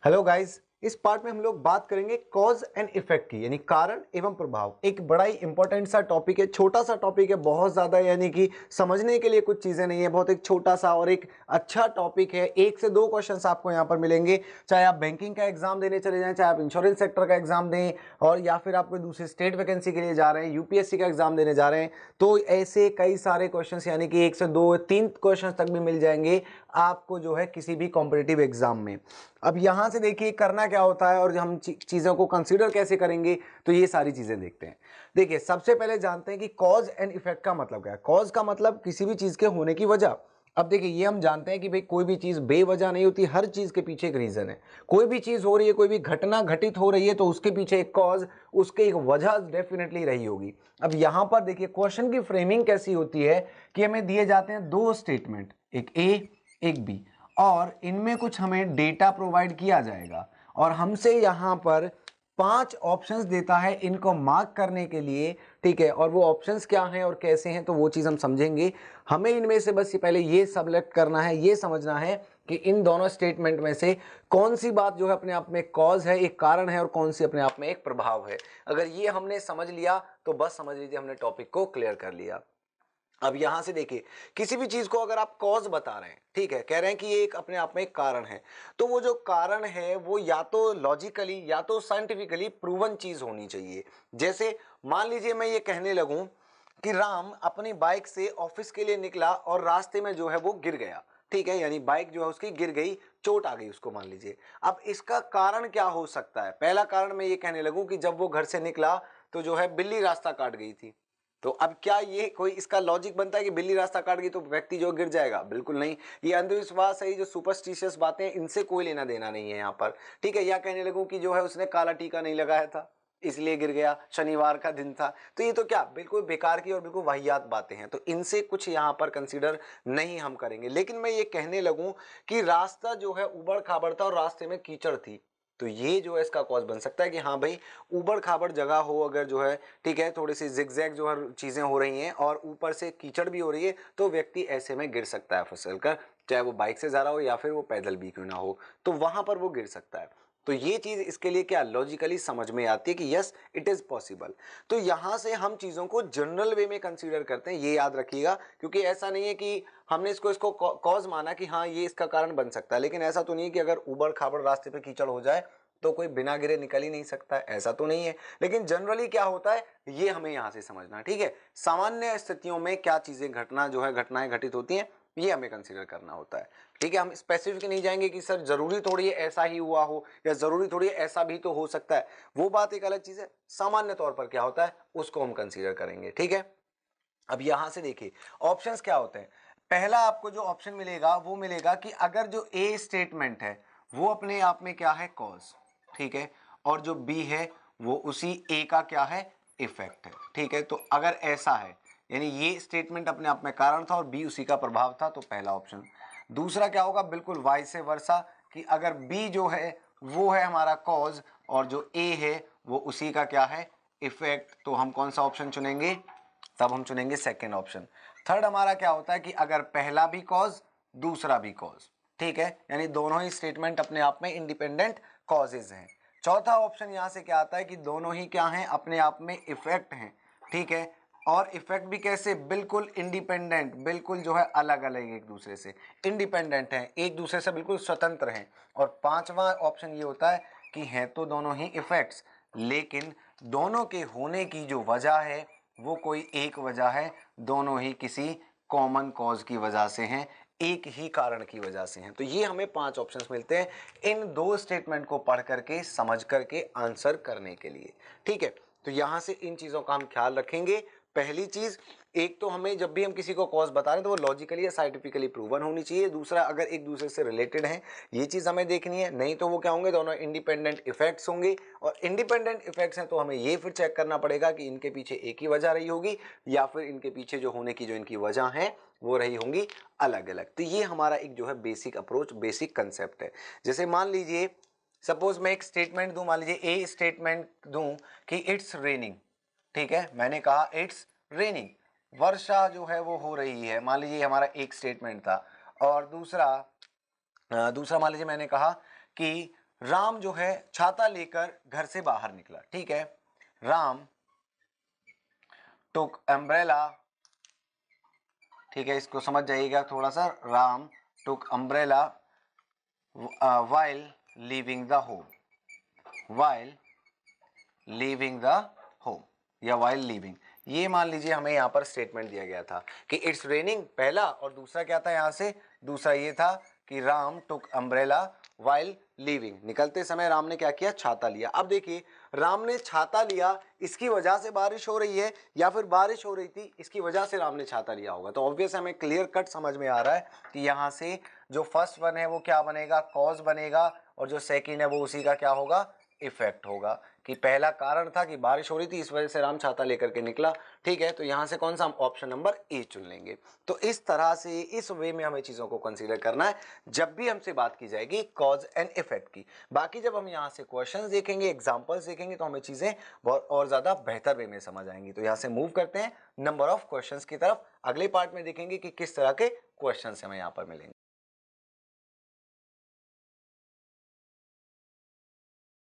Hello guys. इस part में हम लोग बात करेंगे कॉज एंड इफेक्ट की, यानी कारण एवं प्रभाव। एक बड़ा ही इंपॉर्टेंट सा टॉपिक है, छोटा सा टॉपिक है, बहुत ज़्यादा यानी कि समझने के लिए कुछ चीज़ें नहीं है, बहुत एक छोटा सा और एक अच्छा टॉपिक है। एक से दो क्वेश्चंस आपको यहाँ पर मिलेंगे, चाहे आप बैंकिंग का एग्जाम देने चले जाएं, चाहे आप इंश्योरेंस सेक्टर का एग्जाम दें, और या फिर आप कोई दूसरे स्टेट वैकेंसी के लिए जा रहे हैं, यूपीएससी का एग्जाम देने जा रहे हैं, तो ऐसे कई सारे क्वेश्चन यानी कि एक से दो तीन क्वेश्चन तक भी मिल जाएंगे आपको जो है किसी भी कॉम्पिटिटिव एग्जाम में। अब यहां से देखिए करना क्या होता है और हम चीजों को कंसीडर कैसे करेंगे, तो ये सारी चीजें देखते हैं। देखिए सबसे पहले जानते हैं कि कॉज एंड इफेक्ट का मतलब क्या है। कॉज का मतलब किसी भी चीज के होने की वजह। अब देखिए ये हम जानते हैं कि भाई कोई भी चीज बेवजह नहीं होती, हर चीज के पीछे एक रीजन है। कोई भी चीज हो रही है, कोई भी घटना घटित हो रही है, तो उसके पीछे एक कॉज, उसके एक वजह डेफिनेटली रही होगी। अब यहां पर देखिए क्वेश्चन की फ्रेमिंग कैसी होती है कि हमें दिए जाते हैं दो स्टेटमेंट, एक ए एक बी, और इनमें कुछ हमें डेटा प्रोवाइड किया जाएगा और हमसे यहाँ पर 5 ऑप्शंस देता है इनको मार्क करने के लिए। ठीक है, और वो ऑप्शंस क्या हैं और कैसे हैं तो वो चीज़ हम समझेंगे। हमें इनमें से बस पहले ये सेलेक्ट करना है, ये समझना है कि इन दोनों स्टेटमेंट में से कौन सी बात जो है अपने आप में कॉज है, एक कारण है, और कौन सी अपने आप में एक प्रभाव है। अगर ये हमने समझ लिया तो बस समझ लीजिए हमने टॉपिक को क्लियर कर लिया। अब यहां से देखिए किसी भी चीज को अगर आप कॉज बता रहे हैं, ठीक है, कह रहे हैं कि ये एक अपने आप में एक कारण है, तो वो जो कारण है वो या तो लॉजिकली या तो साइंटिफिकली प्रूवन चीज होनी चाहिए। जैसे मान लीजिए मैं ये कहने लगूं कि राम अपनी बाइक से ऑफिस के लिए निकला और रास्ते में जो है वो गिर गया। ठीक है, यानी बाइक जो है उसकी गिर गई, चोट आ गई उसको मान लीजिए। अब इसका कारण क्या हो सकता है? पहला कारण मैं ये कहने लगूं कि जब वो घर से निकला तो जो है बिल्ली रास्ता काट गई थी। तो अब क्या ये कोई इसका लॉजिक बनता है कि बिल्ली रास्ता काट गई तो व्यक्ति जो गिर जाएगा? बिल्कुल नहीं। ये अंधविश्वास है, ये जो सुपरस्टिशियस बातें हैं इनसे कोई लेना देना नहीं है यहाँ पर। ठीक है, या कहने लगूं कि जो है उसने काला टीका नहीं लगाया था इसलिए गिर गया, शनिवार का दिन था, तो ये तो क्या बिल्कुल बेकार की और बिल्कुल वाहियात बातें हैं, तो इनसे कुछ यहाँ पर कंसीडर नहीं हम करेंगे। लेकिन मैं ये कहने लगूं कि रास्ता जो है उबड़ खाबड़ था और रास्ते में कीचड़ थी, तो ये जो है इसका कॉज बन सकता है कि हाँ भाई ऊबड़ खाबड़ जगह हो अगर जो है, ठीक है, थोड़ी सी जिगजैग जो है चीजें हो रही हैं और ऊपर से कीचड़ भी हो रही है, तो व्यक्ति ऐसे में गिर सकता है फिसल कर, चाहे वो बाइक से जा रहा हो या फिर वो पैदल भी क्यों ना हो, तो वहां पर वो गिर सकता है। तो ये चीज इसके लिए क्या लॉजिकली समझ में आती है कि यस इट इज पॉसिबल। तो यहां से हम चीजों को जनरल वे में कंसीडर करते हैं, ये याद रखिएगा, क्योंकि ऐसा नहीं है कि हमने इसको कॉज माना कि हाँ ये इसका कारण बन सकता है, लेकिन ऐसा तो नहीं है कि अगर ऊबड़ खाबड़ रास्ते पे कीचड़ हो जाए तो कोई बिना गिरे निकल ही नहीं सकता है, ऐसा तो नहीं है। लेकिन जनरली क्या होता है ये हमें यहां से समझना, ठीक है। सामान्य स्थितियों में क्या चीजें घटना जो है घटनाएं घटित होती हैं ये हमें कंसीडर करना होता है। ठीक है, हम स्पेसिफिक नहीं जाएंगे कि सर जरूरी थोड़ी है ऐसा ही हुआ हो या जरूरी थोड़ी है ऐसा भी तो हो सकता है, वो बात एक अलग चीज है। सामान्य तौर पर क्या होता है उसको हम कंसीडर करेंगे, ठीक है। अब यहां से देखिए ऑप्शंस क्या होते हैं। पहला आपको जो ऑप्शन मिलेगा वो मिलेगा कि अगर जो ए स्टेटमेंट है वो अपने आप में क्या है कॉज, ठीक है, और जो बी है वो उसी ए का क्या है इफेक्ट है, ठीक है। तो अगर ऐसा है यानी ये स्टेटमेंट अपने आप में कारण था और बी उसी का प्रभाव था, तो पहला ऑप्शन। दूसरा क्या होगा, बिल्कुल वाइस वर्सा, कि अगर बी जो है वो है हमारा कॉज और जो ए है वो उसी का क्या है इफेक्ट, तो हम कौन सा ऑप्शन चुनेंगे? तब हम चुनेंगे सेकेंड ऑप्शन। थर्ड हमारा क्या होता है कि अगर पहला भी कॉज दूसरा भी कॉज, ठीक है, यानी दोनों ही स्टेटमेंट अपने आप में इंडिपेंडेंट कॉजेज हैं। चौथा ऑप्शन यहां से क्या आता है कि दोनों ही क्या हैं अपने आप में इफेक्ट हैं, ठीक है, और इफेक्ट भी कैसे? बिल्कुल इंडिपेंडेंट, बिल्कुल जो है अलग अलग एक दूसरे से इंडिपेंडेंट हैं, एक दूसरे से बिल्कुल स्वतंत्र हैं। और पांचवा ऑप्शन ये होता है कि हैं तो दोनों ही इफेक्ट्स, लेकिन दोनों के होने की जो वजह है वो कोई एक वजह है, दोनों ही किसी कॉमन कॉज की वजह से हैं, एक ही कारण की वजह से हैं। तो ये हमें 5 ऑप्शंस मिलते हैं इन दो स्टेटमेंट को पढ़ करके समझ करके आंसर करने के लिए, ठीक है। तो यहां से इन चीजों का हम ख्याल रखेंगे। पहली चीज, एक तो हमें जब भी हम किसी को कॉज बता रहे हैं तो वो लॉजिकली या साइंटिफिकली प्रूवन होनी चाहिए। दूसरा अगर एक दूसरे से रिलेटेड है ये चीज हमें देखनी है, नहीं तो वो क्या होंगे, दोनों इंडिपेंडेंट इफेक्ट्स होंगे। और इंडिपेंडेंट इफेक्ट्स हैं तो हमें ये फिर चेक करना पड़ेगा कि इनके पीछे एक ही वजह रही होगी या फिर इनके पीछे जो होने की जो इनकी वजह है वो रही होंगी अलग अलग। तो ये हमारा एक जो है बेसिक अप्रोच, बेसिक कंसेप्ट है। जैसे मान लीजिए सपोज मैं एक स्टेटमेंट दूं, मान लीजिए ए स्टेटमेंट दूं कि इट्स रेनिंग, ठीक है, मैंने कहा इट्स रेनिंग, वर्षा जो है वो हो रही है, मान लीजिए हमारा एक स्टेटमेंट था। और दूसरा मान लीजिए मैंने कहा कि राम जो है छाता लेकर घर से बाहर निकला, ठीक है। राम टुक अम्ब्रेला, ठीक है, इसको समझ जाइएगा थोड़ा सा। राम टुक umbrella while leaving the home, while leaving the home या while leaving, ये मान लीजिए हमें यहाँ पर स्टेटमेंट दिया गया था कि इट्स रेनिंग पहला, और दूसरा क्या था यहाँ से, दूसरा ये था कि राम टुक अम्ब्रेला वाइल लीविंग, निकलते समय राम ने क्या किया, छाता लिया। अब देखिए राम ने छाता लिया, इसकी वजह से बारिश हो रही है या फिर बारिश हो रही थी इसकी वजह से राम ने छाता लिया होगा। तो ऑब्वियस हमें क्लियर कट समझ में आ रहा है कि यहाँ से जो फर्स्ट वन है वो क्या बनेगा, कॉज बनेगा, और जो सेकेंड है वो उसी का क्या होगा, इफेक्ट होगा। कि पहला कारण था कि बारिश हो रही थी इस वजह से राम छाता लेकर के निकला, ठीक है। तो यहाँ से कौन सा, हम ऑप्शन नंबर ए चुन लेंगे। तो इस तरह से, इस वे में हमें चीज़ों को कंसीडर करना है जब भी हमसे बात की जाएगी कॉज एंड इफेक्ट की। बाकी जब हम यहाँ से क्वेश्चंस देखेंगे, एग्जांपल्स देखेंगे, तो हमें चीज़ें बहुत और ज़्यादा बेहतर वे में समझ आएंगी। तो यहाँ से मूव करते हैं नंबर ऑफ क्वेश्चंस की तरफ। अगले पार्ट में देखेंगे कि किस तरह के क्वेश्चंस हमें यहाँ पर मिलेंगे।